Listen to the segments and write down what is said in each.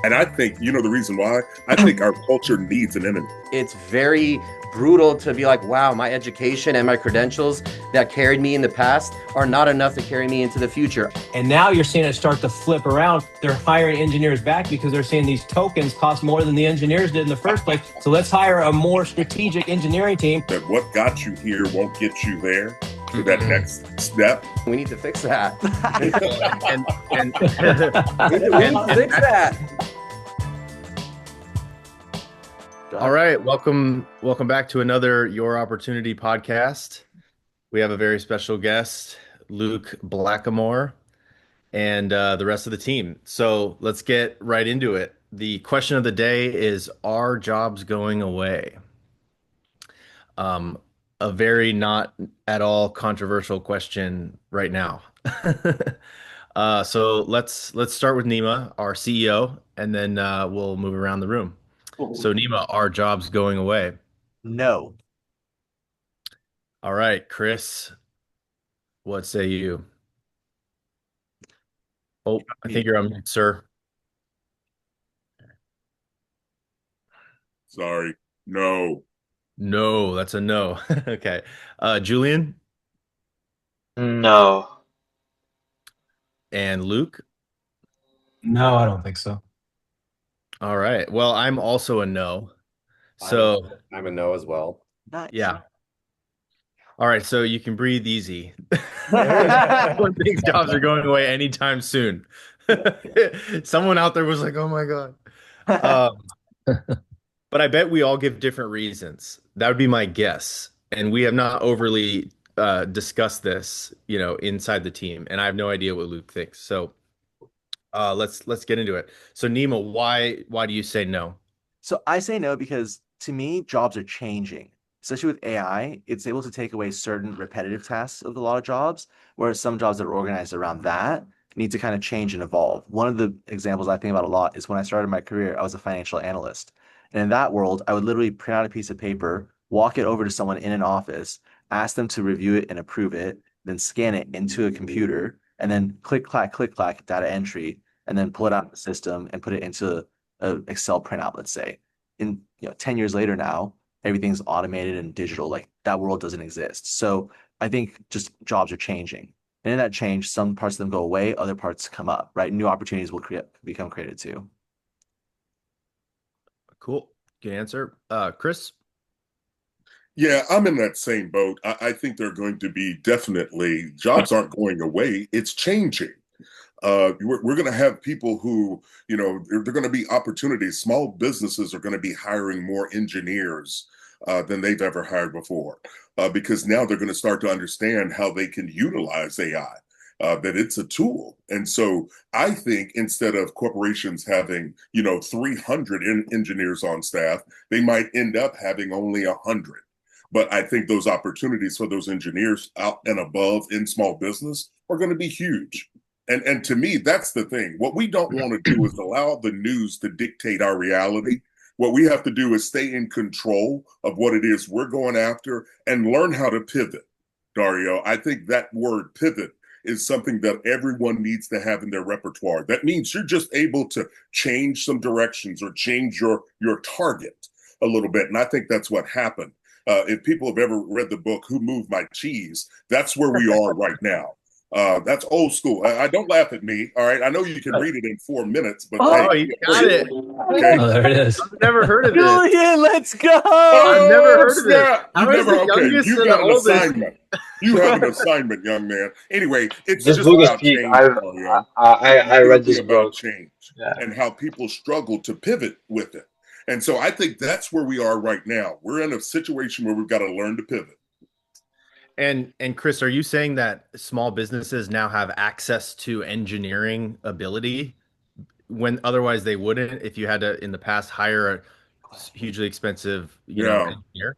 And I think, the reason why, I think our culture needs an enemy. It's very brutal to be like, wow, my education and my credentials that carried me in the past are not enough to carry me into the future. And now you're seeing it start to flip around. They're hiring engineers back because they're seeing these tokens cost more than the engineers did in the first place. So let's hire a more strategic engineering team. That what got you here won't get you there. To that next step. We need to fix that. We need to fix that. All right, welcome back to another Your Opportunity podcast. We have a very special guest, Luke Blackamore, and the rest of the team. So let's get right into it. The question of the day is, are jobs going away? A very not at all controversial question right now. So let's start with Neima, our CEO, and then we'll move around the room. So Neima, are jobs going away? No. All right, Chris, what say you? Oh, I think you're on mute, sir. Sorry. No. No, that's a no. Okay. Julian? No. And Luke? No, I don't think so. All right. Well, I'm also a no. So I'm a no as well. Nice. yeah. All right, so you can breathe easy. Everyone thinks jobs are going away anytime soon. Someone out there was like, "Oh my God." But I bet we all give different reasons. That would be my guess. And we have not overly discussed this, inside the team. And I have no idea what Luke thinks. So let's get into it. So Neima, why do you say no? So I say no because to me, jobs are changing. Especially with AI, it's able to take away certain repetitive tasks of a lot of jobs, whereas some jobs that are organized around that need to kind of change and evolve. One of the examples I think about a lot is when I started my career, I was a financial analyst. And in that world, I would literally print out a piece of paper, walk it over to someone in an office, ask them to review it and approve it, then scan it into a computer, and then click, clack, data entry, and then pull it out of the system and put it into an Excel printout, let's say. 10 years later now, everything's automated and digital. Like that world doesn't exist. So I think just jobs are changing. And in that change, some parts of them go away, other parts come up, right? New opportunities will become created too. Cool. Good answer. Chris? Yeah, I'm in that same boat. I think they're going to be definitely, jobs aren't going away. It's changing. We're going to have people who, they're going to be opportunities. Small businesses are going to be hiring more engineers than they've ever hired before, because now they're going to start to understand how they can utilize AI, that it's a tool. And so I think instead of corporations having, 300 engineers on staff, they might end up having only 100. But I think those opportunities for those engineers out and above in small business are going to be huge. And to me, that's the thing. What we don't want to do is allow the news to dictate our reality. What we have to do is stay in control of what it is we're going after and learn how to pivot. Dario, I think that word pivot is something that everyone needs to have in their repertoire. That means you're just able to change some directions or change your target a little bit. And I think that's what happened. If people have ever read the book, Who Moved My Cheese, that's where we are right now. That's old school. I don't laugh at me. All right. I know you can read it in 4 minutes, but you got it. Okay. Oh, there it is. I've never heard of this. Julian, let's go. I've never heard of this. You got an assignment. You have an assignment, young man. Anyway, it's This just book is about peak. change. I read this book. Change Yeah. and how people struggle to pivot with it. And so I think that's where we are right now. We're in a situation where we've got to learn to pivot. And Chris, are you saying that small businesses now have access to engineering ability when otherwise they wouldn't if you had to in the past hire a hugely expensive, engineer?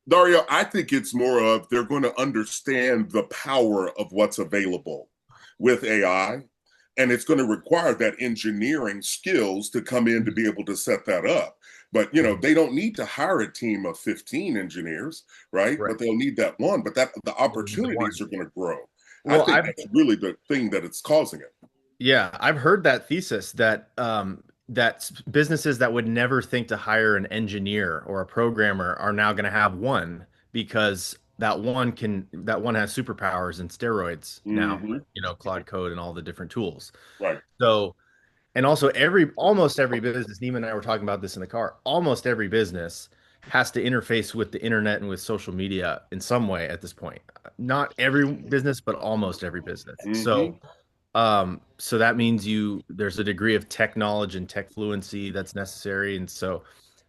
Dario, I think it's more of they're going to understand the power of what's available with AI, and it's going to require that engineering skills to come in to be able to set that up. But, they don't need to hire a team of 15 engineers, right? But they'll need that one. But the opportunities are going to grow. Well, I think that's really the thing that it's causing it. Yeah, I've heard that thesis that businesses that would never think to hire an engineer or a programmer are now going to have one because that one has superpowers and steroids now, Hmm. Claude Code and all the different tools. Right. So, and also almost every business, Neema and I were talking about this in the car, almost every business has to interface with the internet and with social media in some way at this point. Not every business, but almost every business. Hmm. So that means there's a degree of tech knowledge and tech fluency that's necessary. And so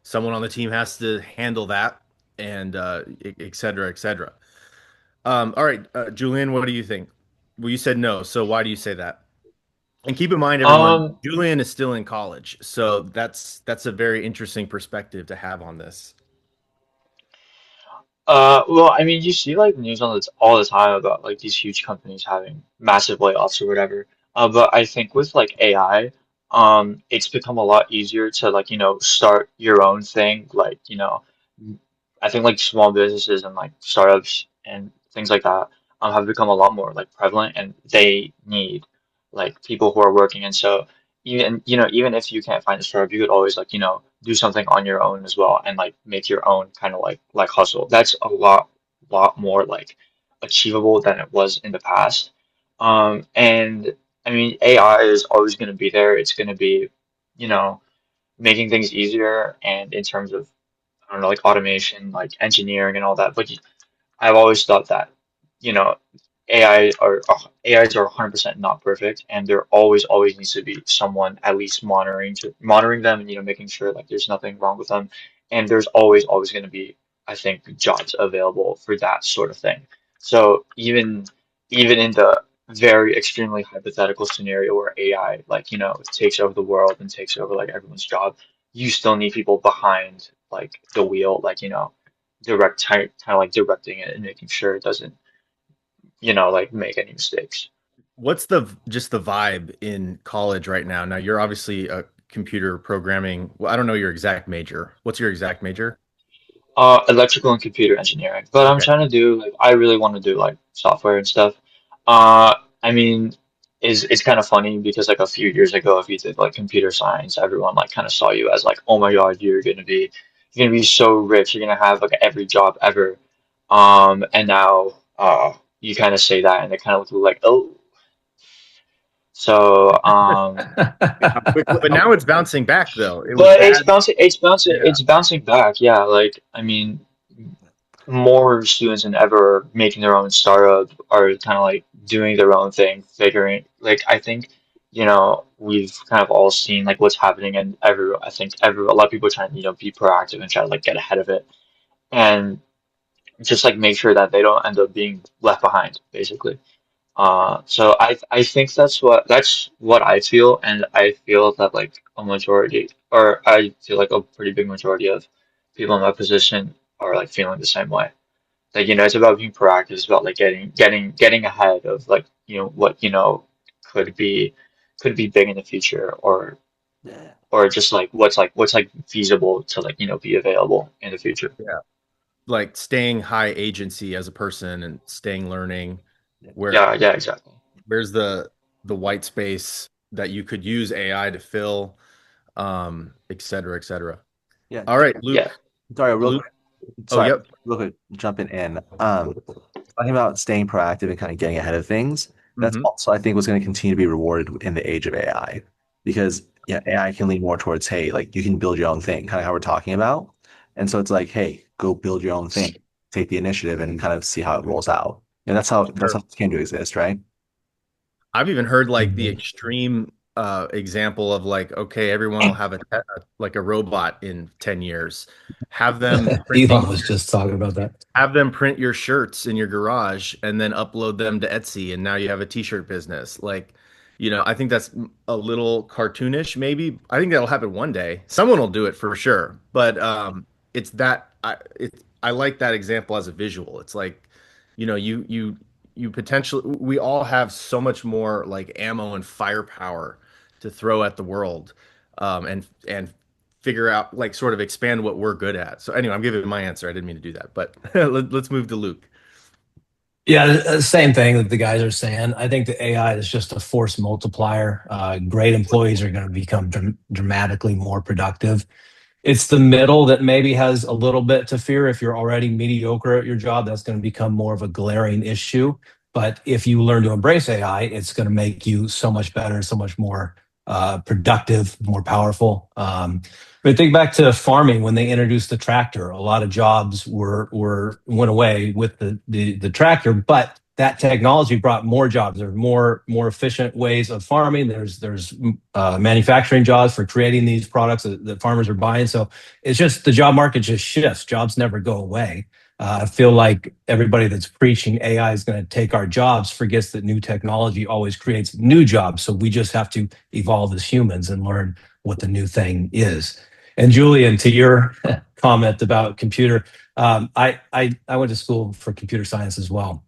someone on the team has to handle that and et cetera, et cetera. All right, Julian, what do you think? Well, you said no. So why do you say that? And keep in mind, everyone, Um, Julian is still in college, so that's a very interesting perspective to have on this. well, I mean, you see like news on this all the time about like these huge companies having massive layoffs or whatever. But I think with like AI, it's become a lot easier to like, start your own thing. Like, I think like small businesses and like startups and things like that, have become a lot more like prevalent, and they need like people who are working. And so even if you can't find a startup, you could always like, do something on your own as well and like make your own kind of like hustle. That's a lot more like achievable than it was in the past. And I mean, AI is always going to be there. It's going to be, you know, making things easier, and in terms of, I don't know, like automation, like engineering and all that. But I've always thought that, you know, AIs are 100% not perfect, and there always needs to be someone at least monitoring them, and making sure like there's nothing wrong with them. And there's always going to be, I think, jobs available for that sort of thing. So even in the very extremely hypothetical scenario where AI like, takes over the world and takes over like everyone's job, you still need people behind like the wheel, like, kind of like directing it and making sure it doesn't, like make any mistakes. What's just the vibe in college right now? Now you're obviously a computer programming. Well, I don't know your exact major. What's your exact major? Electrical and computer engineering, but I'm Okay. trying to do like, I really want to do like software and stuff. I mean, is it's kind of funny because like a few years ago, if you did like computer science, everyone like kind of saw you as like, oh my God, you're gonna be so rich, you're gonna have like every job ever. And now you kind of say that, and they kind of look like, oh. So, But now it's bouncing back though. It was but it's bad. bouncing, it's bouncing, Yeah. it's bouncing back. Yeah, like I mean, more students than ever are making their own startup, are kind of like doing their own thing, figuring like, I think, we've kind of all seen like what's happening, and I think every a lot of people are trying to, be proactive and try to like get ahead of it, and just like make sure that they don't end up being left behind, basically. So I think that's what I feel, and I feel that like a majority, or I feel like a pretty big majority of people in my position are like feeling the same way. Like, it's about being proactive. It's about like getting ahead of like, what, could be could be big in the future, or just like what's like feasible to like, be available in the future. Yeah. Like staying high agency as a person and staying learning. Where Yeah, yeah, exactly. where's the white space that you could use AI to fill, et cetera, et cetera. Yeah, All right, Yeah. Dario, real Luke. quick. Oh, Sorry, yep. real quick, jumping in. Talking about staying proactive and kind of getting ahead of things. That's Hmm. also, I think, what's going to continue to be rewarded in the age of AI, because yeah, AI can lean more towards, hey, like you can build your own thing, kind of how we're talking about. And so it's like, hey, go build your own thing, take the initiative, and kind of see how it rolls out. And that's how Sure. it can do exist, right? I've even heard like the extreme example of like, okay, everyone will have like a robot in 10 years. Have them printing Elon was just talking about that. have them print your shirts in your garage and then upload them to Etsy, and now you have a t-shirt business. Like, I think that's a little cartoonish, maybe. I think that'll happen one day. Someone will do it for sure. But it's that I like that example as a visual. It's like, you potentially we all have so much more like ammo and firepower to throw at the world, and figure out like sort of expand what we're good at. So anyway, I'm giving my answer. I didn't mean to do that, but let's move to Luke. Yeah, the same thing that the guys are saying. I think the AI is just a force multiplier. Great employees are going to become dramatically more productive. It's the middle that maybe has a little bit to fear. If you're already mediocre at your job, that's going to become more of a glaring issue. But if you learn to embrace AI, it's going to make you so much better, so much more productive, more powerful. But think back to farming when they introduced the tractor. A lot of jobs went away with the tractor, but that technology brought more jobs. There are more efficient ways of farming. There's manufacturing jobs for creating these products that farmers are buying. So it's just the job market just shifts. Jobs never go away. I feel like everybody that's preaching AI is going to take our jobs forgets that new technology always creates new jobs. So we just have to evolve as humans and learn what the new thing is. And Julian, to your comment about computer, I went to school for computer science as well.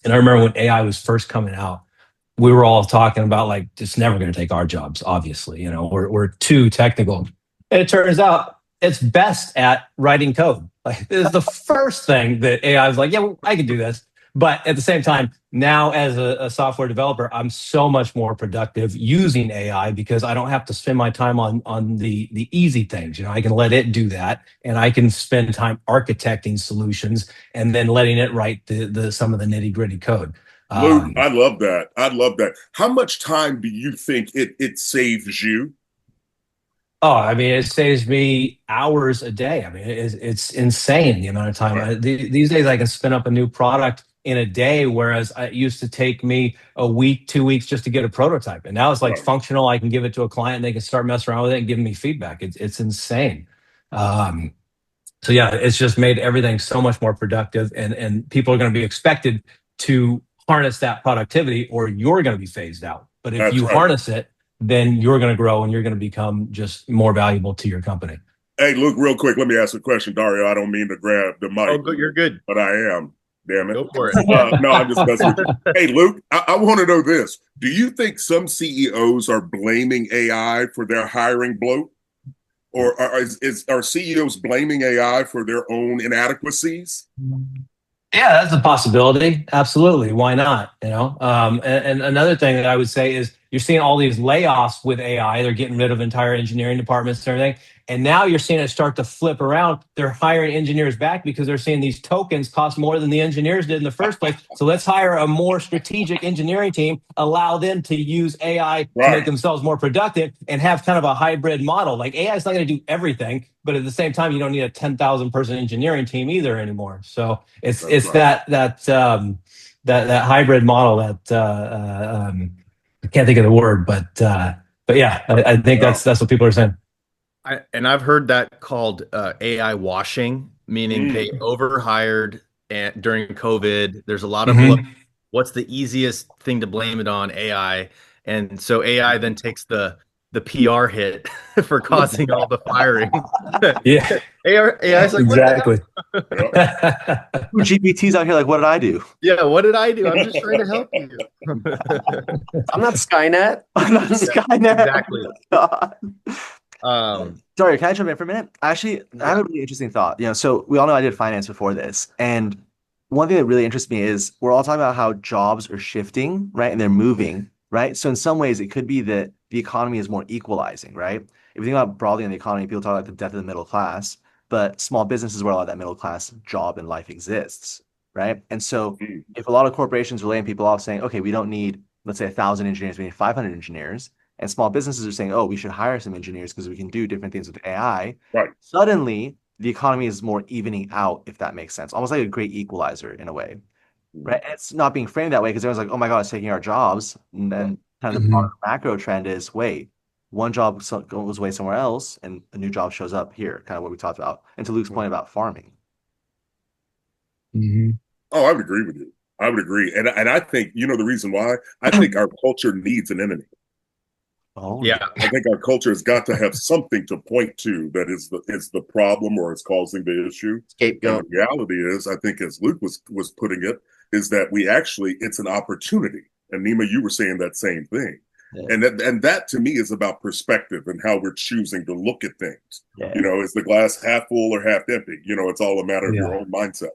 And I remember when AI was first coming out, we were all talking about like it's never going to take our jobs. Obviously, we're too technical. And it turns out it's best at writing code. Like this is the first thing that AI is like, yeah, well, I can do this. But at the same time, now as a software developer, I'm so much more productive using AI because I don't have to spend my time on the easy things. I can let it do that, and I can spend time architecting solutions and then letting it write the some of the nitty gritty code. Luke, I love that. I love that. How much time do you think it saves you? Oh, I mean, it saves me hours a day. I mean, it's insane the amount of time. These days, I can spin up a new product in a day, whereas it used to take me a week, 2 weeks just to get a prototype. And now it's like functional. I can give it to a client, and they can start messing around with it and give me feedback. It's insane. So yeah, it's just made everything so much more productive, and people are going to be expected to harness that productivity, or you're going to be phased out. But if you harness it, then you're going to grow and you're going to become just more valuable to your company. Hey, Luke, real quick, let me ask a question, Dario. I don't mean to grab the mic. Oh, you're good. But I am. Damn it. Go for it. No, I'm just messing with you. Hey, Luke, I want to know this. Do you think some CEOs are blaming AI for their hiring bloat? Or are CEOs blaming AI for their own inadequacies? Yeah, that's a possibility. Absolutely. Why not? And another thing that I would say is you're seeing all these layoffs with AI. They're getting rid of entire engineering departments and everything. And now you're seeing it start to flip around. They're hiring engineers back because they're seeing these tokens cost more than the engineers did in the first place. So let's hire a more strategic engineering team, allow them to use AI to make themselves more productive and have kind of a hybrid model. Like AI is not going to do everything, but at the same time, you don't need a 10,000 person engineering team either anymore. So it's that hybrid model that I can't think of the word, but yeah, I think that's what people are saying. I've heard that called AI washing, meaning they overhired during COVID. There's a lot of bloat. What's the easiest thing to blame it on? AI. And so AI then takes the PR hit for causing all the firing. Yeah. AI's like, exactly. GPT's out here like, what did I do? Yeah, what did I do? I'm just trying to help you. I'm not Skynet. I'm not Skynet. Exactly. Dario, can I jump in for a minute? Actually, I have a really interesting thought. So we all know I did finance before this, and one thing that really interests me is we're all talking about how jobs are shifting, right? And they're moving, right? So in some ways, it could be that the economy is more equalizing, right? If you think about broadly in the economy, people talk about the death of the middle class, but small business is where a lot of that middle class job and life exists, right? And so if a lot of corporations are laying people off saying, okay, we don't need, let's say 1,000 engineers, we need 500 engineers, and small businesses are saying, oh, we should hire some engineers because we can do different things with AI. Right. Suddenly, the economy is more evening out, if that makes sense. Almost like a great equalizer in a way, right? And it's not being framed that way because everyone's like, oh my God, it's taking our jobs. And then kind of the macro trend is, wait, one job goes away somewhere else and a new job shows up here, kind of what we talked about. And to Luke's point about farming. Oh, I would agree with you. I would agree. And I think, the reason why? I think our culture needs an enemy. Oh yeah, I think our culture has got to have something to point to that is the problem or is causing the issue. Scapegoat. And the reality is, I think, as Luke was putting it, is that it's an opportunity. And Neima, you were saying that same thing. Yeah. And that to me is about perspective and how we're choosing to look at things. Yeah. Is the glass half full or half empty? It's all a matter of your own mindset.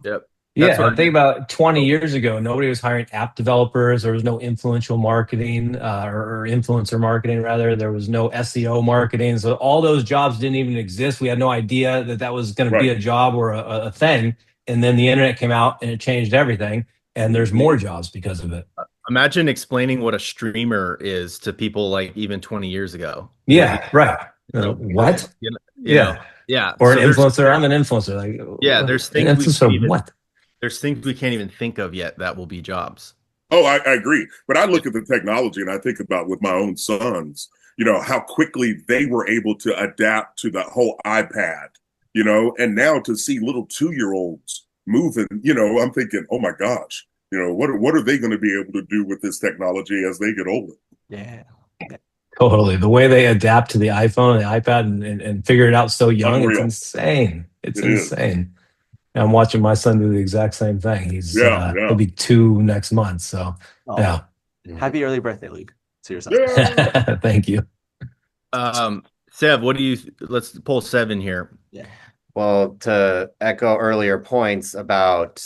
Yep. That's Yeah, what and think about 20 years ago, nobody was hiring app developers. There was no influential marketing or influencer marketing, rather. There was no SEO marketing. So all those jobs didn't even exist. We had no idea that that was going to be Right. a job or a thing. And then the internet came out and it changed everything. And there's more jobs because of it. imagine explaining what a streamer is to people like even 20 years ago. Yeah, right. What? What? You know, Yeah. yeah. Or an So influencer. I'm an influencer. yeah, Like, there's things we can't influencer, even what? there's things we can't even think of yet that will be jobs. Oh, I agree. But I look at the technology and I think about with my own sons, how quickly they were able to adapt to the whole iPad, and now to see little 2-year-olds moving, I'm thinking, oh my gosh, what are they going to be able to do with this technology as they get older? Yeah. Totally. The way they adapt to the iPhone and the iPad and figure it out so young, it's Unreal. insane. It's It is. insane. And I'm watching my son do the exact same thing. Yeah, He'll yeah. be 2 next month. So Oh, yeah. happy early birthday, Luke. Seriously. Yeah. Thank you. Sev, let's pull Sev in here. Yeah. Well, to echo earlier points about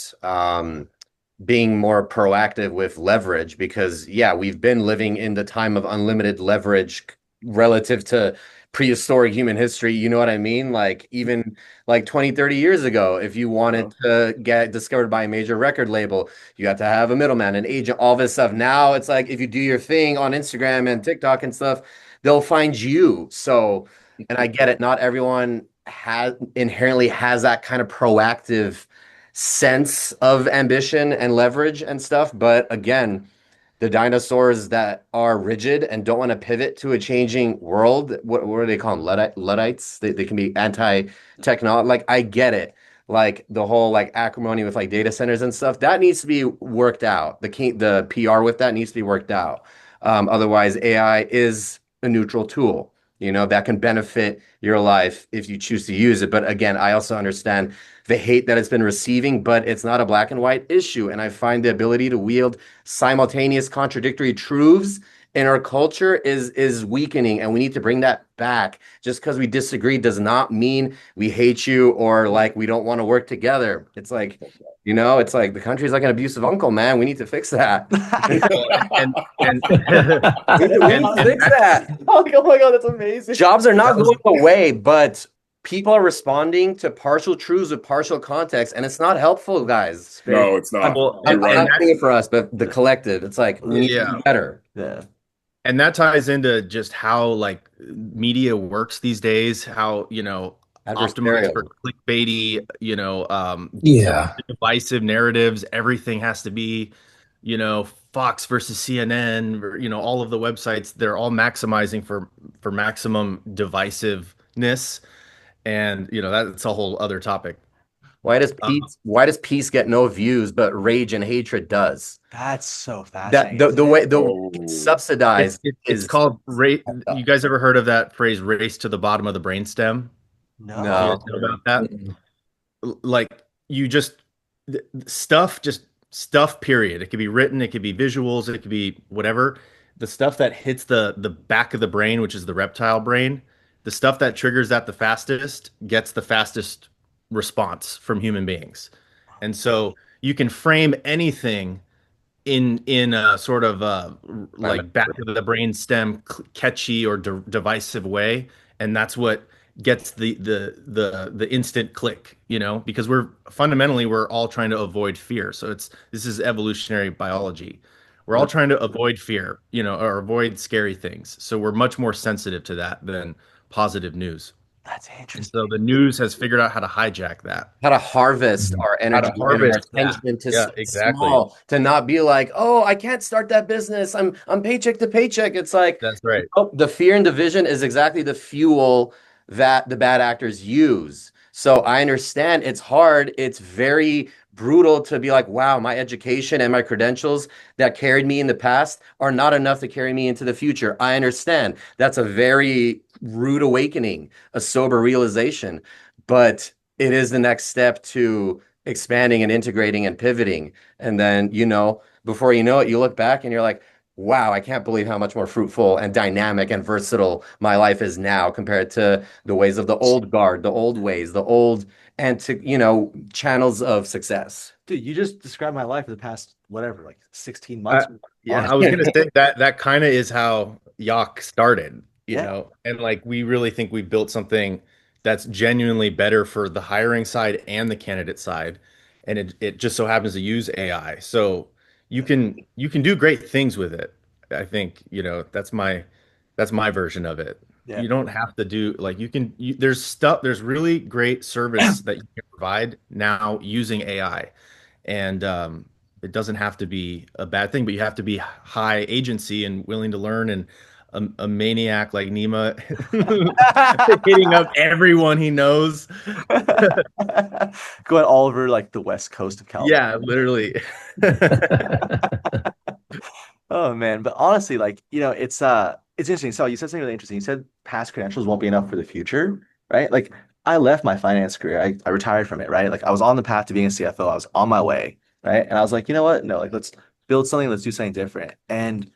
being more proactive with leverage, because yeah, we've been living in the time of unlimited leverage relative to prehistoric human history. You know what I mean? Like even like 20, 30 years ago, if you wanted to get discovered by a major record label, you had to have a middleman, an agent, all this stuff. Now it's like if you do your thing on Instagram and TikTok and stuff, they'll find you. So, and I get it, not everyone inherently has that kind of proactive sense of ambition and leverage and stuff. But again, the dinosaurs that are rigid and don't want to pivot to a changing world, what do they call them? Luddites? They can be anti-technology. Like, I get it. Like the whole like acrimony with like data centers and stuff, that needs to be worked out. The PR with that needs to be worked out. Otherwise, AI is a neutral tool, that can benefit your life if you choose to use it. But again, I also understand the hate that it's been receiving, but it's not a black and white issue. And I find the ability to wield simultaneous contradictory truths in our culture is weakening, and we need to bring that back. Just because we disagree does not mean we hate you or like we don't want to work together. It's like, it's like the country's like an abusive uncle, man. We need to fix that. and We need to fix that. Oh my God, that's amazing. Jobs are not going away, but people are responding to partial truths with partial context, and it's not helpful, guys. No, it's not. I'm You're not right. saying it for us, but the collective. It's like we need to do better. Yeah. And that ties into just how like media works these days, how, optimized for clickbaity, Yeah. divisive narratives. Everything has to be, Fox versus CNN, or, all of the websites, they're all maximizing for maximum divisiveness. And, that's a whole other topic. Why does peace get no views, but rage and hatred does? That's so That fascinating. the way Oh. it's subsidized It's is called race. You guys ever heard of that phrase, race to the bottom of the brainstem? No. You guys know about that? Like you just stuff, period. It could be written, it could be visuals, it could be whatever. The stuff that hits the back of the brain, which is the reptile brain, the stuff that triggers that the fastest gets the fastest response from human beings. And so you can frame anything in a sort of like back of the brain stem catchy or divisive way, and that's what gets the instant click, because we're all trying to avoid fear. So this is evolutionary biology. We're all trying to avoid fear, or avoid scary things. So we're much more sensitive to that than positive news. That's And interesting. so the news has figured out how to hijack that. how to harvest our energy and our attention to exactly. small, to not be like, oh, I can't start that business. I'm paycheck to paycheck. It's like That's right. the fear and division is exactly the fuel that the bad actors use. So I understand it's hard. It's very brutal to be like, wow, my education and my credentials that carried me in the past are not enough to carry me into the future. I understand. That's a very rude awakening, a sober realization, but it is the next step to expanding and integrating and pivoting. And then, before you know it, you look back and you're like, wow, I can't believe how much more fruitful and dynamic and versatile my life is now compared to the ways of the old guard, the old ways, the old channels of success. Dude, you just described my life for the past whatever, like 16 I, months. yeah, I was gonna say that kind of is how Yacht started, Yeah. and like we really think we built something that's genuinely better for the hiring side and the candidate side, and it just so happens to use AI. So you can do great things with it. I think, that's my version of it. Yeah. You don't have to do like there's really great service that you can provide now using AI. And it doesn't have to be a bad thing, but you have to be high agency and willing to learn, and a maniac like Neima hitting up everyone he knows. Going all over like the west coast of California. Yeah, literally. Oh man, but honestly, like, it's interesting. So you said something really interesting. You said past credentials won't be enough for the future, right? Like I left my finance career. I retired from it, right? Like I was on the path to being a CFO. I was on my way, right? And I was like, you know what? No, like let's build something, let's do something different. And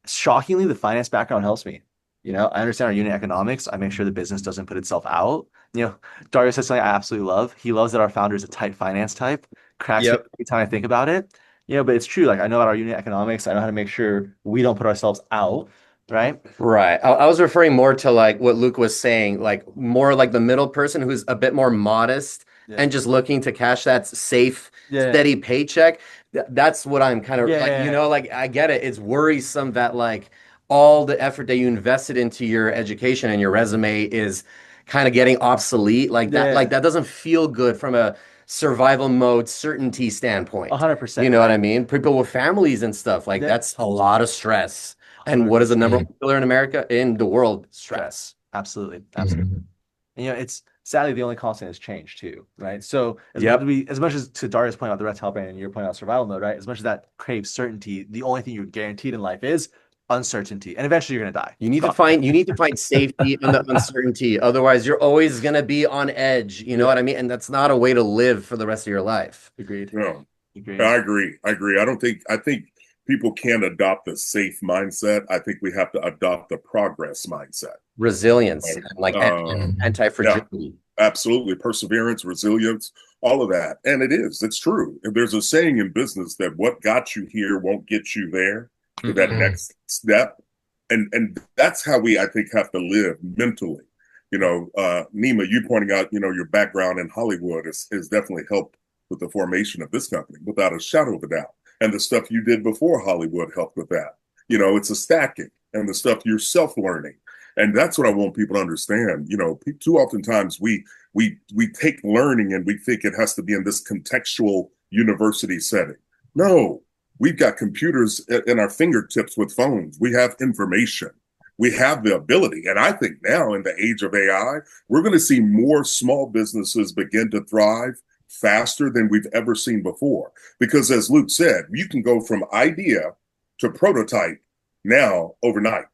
shockingly, the finance background helps me. I understand our unit economics. I make sure the business doesn't put itself out. Dario says something I absolutely love. He loves that our founder is a tight finance type. Cracks me up Yep. every time I think about it. But it's true. Like I know about our unit economics. I know how to make sure we don't put ourselves out, right? Right. I was referring more to like what Luke was saying, like more like the middle person who's a bit more modest Yeah. and just looking to cash that safe, Yeah. steady paycheck. That's what I'm kind of like, Yeah. like I get it. It's worrisome that like all the effort that you invested into your education and your resume is kind of getting obsolete. Like that, Yeah. like that doesn't feel good from a survival mode certainty standpoint. 100%. You know what I mean? People with families and stuff, like Yeah. that's a lot of stress. And what is the number one killer in America, in the world? Stress. Absolutely. Absolutely. And, it's sadly the only constant is change too, right? So Yep. as much as to Darius point out the rest helping and you're pointing out survival mode, right? As much as that craves certainty, the only thing you're guaranteed in life is uncertainty, and eventually you're gonna die. You need to find safety in the uncertainty. Otherwise, you're always gonna be on edge. You know what I mean? And that's not a way to live for the rest of your life. Agreed. No, Agreed. I agree. I think people can adopt a safe mindset. I think we have to adopt a progress mindset. Resilience, Right? and like anti-fragility. Absolutely. Perseverance, resilience, all of that. And it's true. And there's a saying in business that what got you here won't get you there to that next step. And that's how we, I think, have to live mentally. Neima, you pointing out, your background in Hollywood has definitely helped with the formation of this company, without a shadow of a doubt. And the stuff you did before Hollywood helped with that. It's a stacking, and the stuff you're self-learning. And that's what I want people to understand. Too oftentimes we take learning and we think it has to be in this contextual university setting. No, we've got computers in our fingertips with phones. We have information. We have the ability. And I think now in the age of AI, we're going to see more small businesses begin to thrive faster than we've ever seen before. Because as Luke said, you can go from idea to prototype now overnight.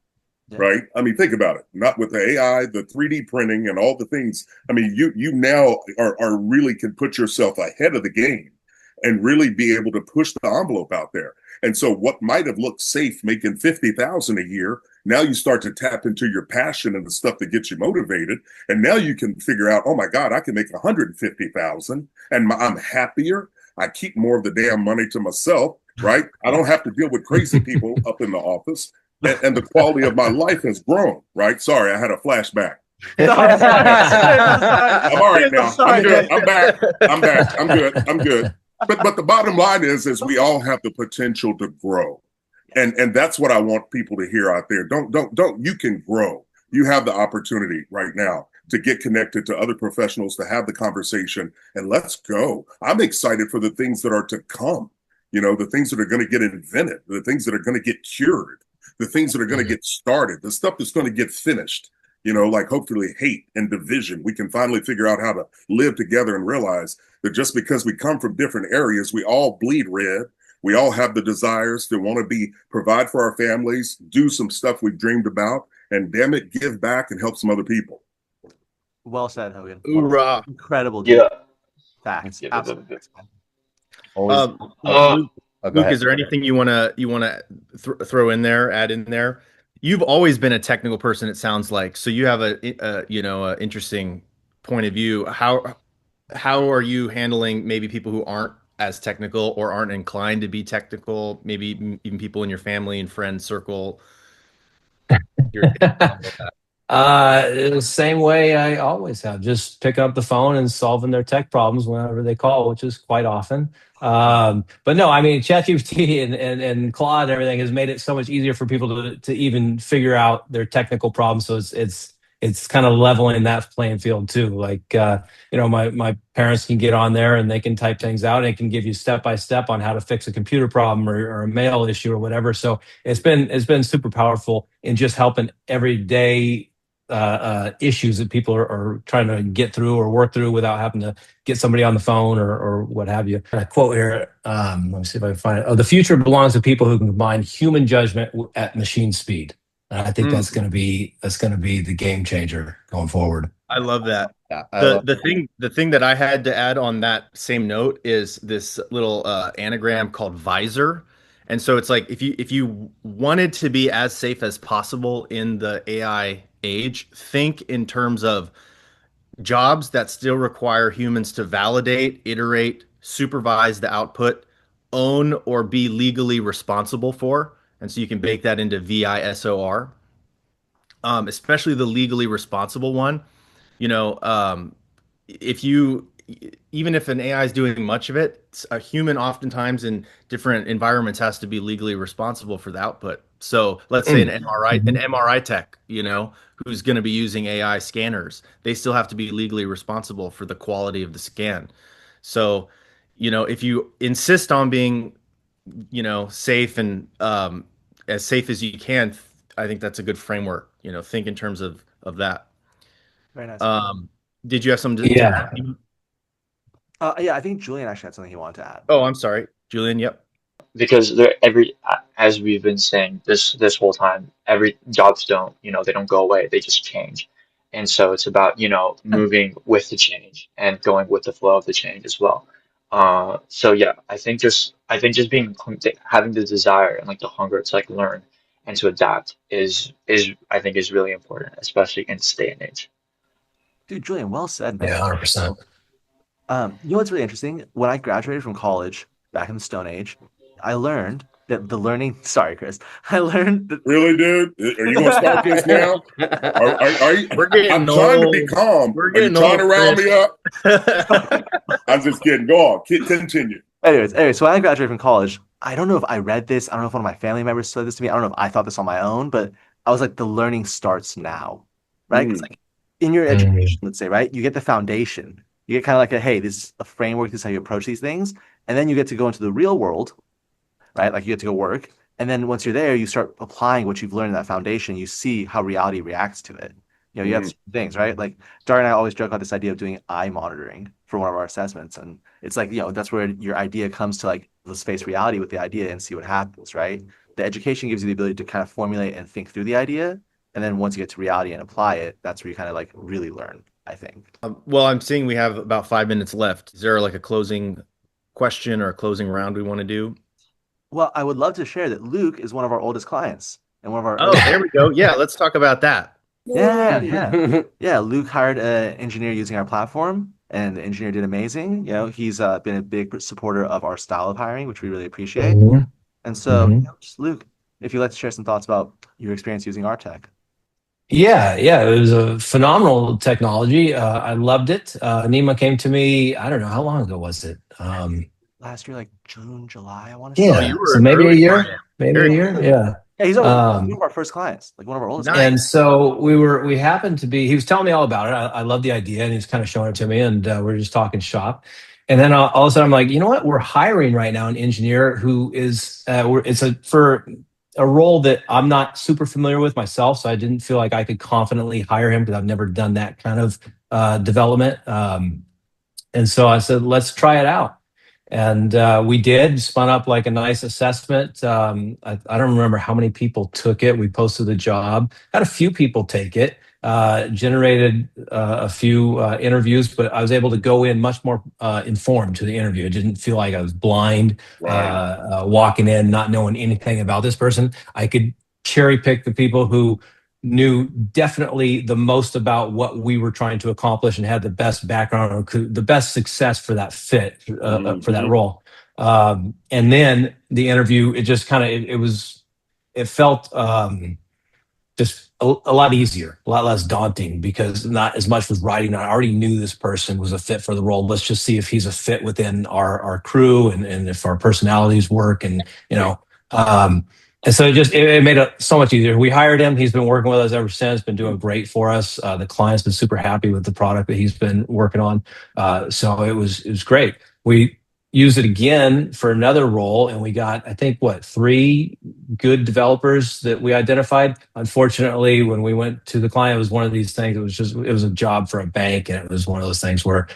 Yeah. Right? I mean, think about it. Not with the AI, the 3D printing and all the things. I mean, you now are really can put yourself ahead of the game and really be able to push the envelope out there. And so what might have looked safe making 50,000 a year, now you start to tap into your passion and the stuff that gets you motivated. And now you can figure out, oh my God, I can make 150,000 and I'm happier. I keep more of the damn money to myself, right? I don't have to deal with crazy people up in the office. And the quality of my life has grown, right? Sorry, I had a flashback. I'm all right now. I'm good. I'm back. I'm good. But the bottom line is we all have the potential to grow. And that's what I want people to hear out there. Don't, you can grow. You have the opportunity right now to get connected to other professionals, to have the conversation, and let's go. I'm excited for the things that are to come, the things that are going to get invented, the things that are going to get cured, the things that are going to get started, the stuff that's going to get finished, like hopefully hate and division. We can finally figure out how to live together and realize that just because we come from different areas, we all bleed red. We all have the desires to want to provide for our families, do some stuff we've dreamed about, and damn it, give back and help some other people. Well said, Hogan. Ooh-Rah. Incredible. Dude. Yeah. Facts. Yeah, Absolutely. Luke, Oh, go Luke, ahead. is there anything you wanna throw in there, add in there? You've always been a technical person, it sounds like. So you have a interesting point of view. How are you handling maybe people who aren't as technical or aren't inclined to be technical? Maybe even people in your family and friends circle. Your take on all that. The same way I always have, just picking up the phone and solving their tech problems whenever they call, which is quite often. But no, I mean, ChatGPT and Claude and everything has made it so much easier for people to even figure out their technical problems. So it's kind of leveling that playing field too. Like my parents can get on there and they can type things out and it can give you step by step on how to fix a computer problem or a mail issue or whatever. So it's been super powerful in just helping everyday issues that people are trying to get through or work through without having to get somebody on the phone or what have you. And I quote here, let me see if I can find it. Oh, the future belongs to people who can combine human judgment at machine speed. And I think Mm. that's going to be the game changer going forward. I love that. Yeah, The thing that I had to add on that same note is this little anagram called VISOR. And so it's like if you wanted to be as safe as possible in the AI age, think in terms of jobs that still require humans to validate, iterate, supervise the output, own or be legally responsible for. And so you can bake that into VISOR, especially the legally responsible one. You know, if you even if an AI is doing much of it, a human oftentimes in different environments has to be legally responsible for the output. So let's say an MRI tech, who's going to be using AI scanners, they still have to be legally responsible for the quality of the scan. So, if you insist on being, safe and as safe as you can, I think that's a good framework. Think in terms of that. Very nice. Did you have some to Yeah. add? Yeah, I think Julian actually had something he wanted to add. Oh, I'm sorry, Julian. Yep. Because as we've been saying this whole time, every jobs don't, they don't go away, they just change. And so it's about, moving with the change and going with the flow of the change as well. So yeah, I think just being having the desire and like the hunger to like learn and to adapt is I think is really important, especially in this day and age. Dude, Julian, well said, Yeah, man. 100%. What's really interesting? When I graduated from college back in the Stone Age, I learned that the learning. Sorry, Chris. I learned that. Really, dude? Are you going to start this now? Are you, We're getting I'm trying to be old. calm. We're Are you getting trying to old, round Chris. me up? I'm just kidding. Go on. Continue. Anyways, so when I graduated from college, I don't know if I read this. I don't know if one of my family members said this to me. I don't know if I thought this on my own, but I was like, the learning starts now, right? Because like in your education, let's say, right, you get the foundation. You get kind of like hey, this is a framework. This is how you approach these things, and then you get to go into the real world, right? Like you get to go work. And then once you're there, you start applying what you've learned in that foundation. You see how reality reacts to it. You have things, right? Like Dario and I always joke about this idea of doing eye monitoring for one of our assessments. And it's like, that's where your idea comes to like, let's face reality with the idea and see what happens, right? The education gives you the ability to kind of formulate and think through the idea. And then once you get to reality and apply it, that's where you kind of like really learn, I think. Well, I'm seeing we have about 5 minutes left. Is there like a closing question or a closing round we want to do? Well, I would love to share that Luke is one of our oldest clients and one of our Oh, there we go. Yeah, let's talk about that. Yeah. Luke hired an engineer using our platform, and the engineer did amazing. He's been a big supporter of our style of hiring, which we really appreciate. And so, just Luke, if you'd like to share some thoughts about your experience using our tech. Yeah, it was a phenomenal technology. I loved it. Neima came to me, I don't know, how long ago was it? Last year, like June, July, I want to say. Oh, Yeah, you were so an maybe a early year, client. maybe a Very year. cool. Yeah. Yeah, he's one of our first clients, like one of our oldest Nice. clients. And so we happened to be, he was telling me all about it. I love the idea and he's kind of showing it to me and we're just talking shop. And then all of a sudden I'm like, you know what? We're hiring right now an engineer who is, for a role that I'm not super familiar with myself. So I didn't feel like I could confidently hire him because I've never done that kind of development. And so I said, let's try it out. And we did spun up like a nice assessment. I don't remember how many people took it. We posted the job, had a few people take it, generated a few interviews, but I was able to go in much more informed to the interview. It didn't feel like I was blind, walking in, not knowing anything about this person. I could cherry pick the people who knew definitely the most about what we were trying to accomplish and had the best background or the best success for that fit, for that role. And then the interview, it just kind of, it felt just a lot easier, a lot less daunting, because not as much was writing. I already knew this person was a fit for the role. Let's just see if he's a fit within our crew, and if our personalities work, and and so it made it so much easier. We hired him. He's been working with us ever since, been doing great for us. The client's been super happy with the product that he's been working on. So it was great. We used it again for another role, and we got, I think, 3 good developers that we identified. Unfortunately, when we went to the client, it was one of these things. It was a job for a bank, and it was one of those things where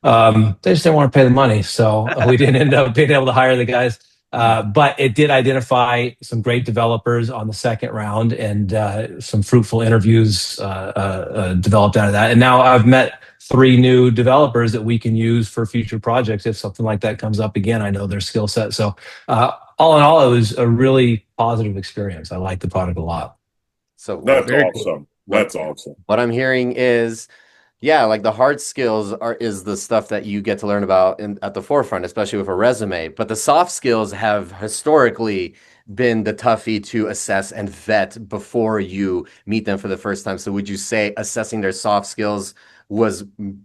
they just didn't want to pay the money. So we didn't end up being able to hire the guys. But it did identify some great developers on the second round, and some fruitful interviews developed out of that. And now I've met 3 new developers that we can use for future projects. If something like that comes up again, I know their skill set. So all in all, it was a really positive experience. I like the product a lot. So that's awesome. That's awesome. What I'm hearing is, like the hard skills is the stuff that you get to learn about at the forefront, especially with a resume. But the soft skills have historically been the toughie to assess and vet before you meet them for the first time. So would you say assessing their soft skills was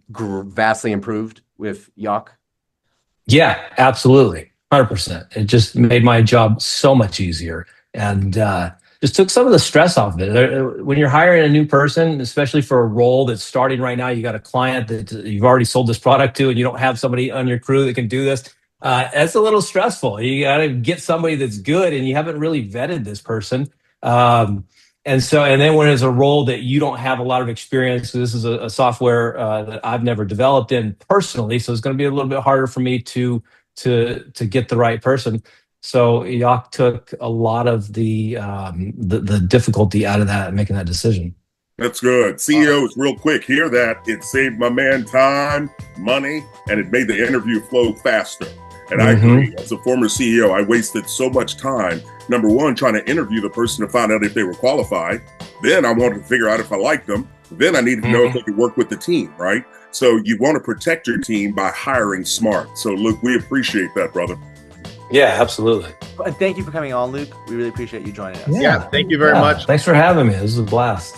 vastly improved with Yock? Yeah, absolutely. 100%. It just made my job so much easier, and just took some of the stress off of it. When you're hiring a new person, especially for a role that's starting right now, you got a client that you've already sold this product to, and you don't have somebody on your crew that can do this. That's a little stressful. You got to get somebody that's good, and you haven't really vetted this person. And then when it's a role that you don't have a lot of experience, this is a software that I've never developed in personally, so it's going to be a little bit harder for me to get the right person. So Yock took a lot of the difficulty out of that and making that decision. That's good. CEOs, real quick, hear that. It saved my man time, money, and it made the interview flow faster. And I agree. As a former CEO, I wasted so much time, number one, trying to interview the person to find out if they were qualified. Then I wanted to figure out if I liked them. Then I needed to know if they could work with the team, right? So you want to protect your team by hiring smart. So Luke, we appreciate that, brother. Yeah, absolutely. And thank you for coming on, Luke. We really appreciate you joining us. Yeah, thank you very much. Thanks for having me. This was a blast.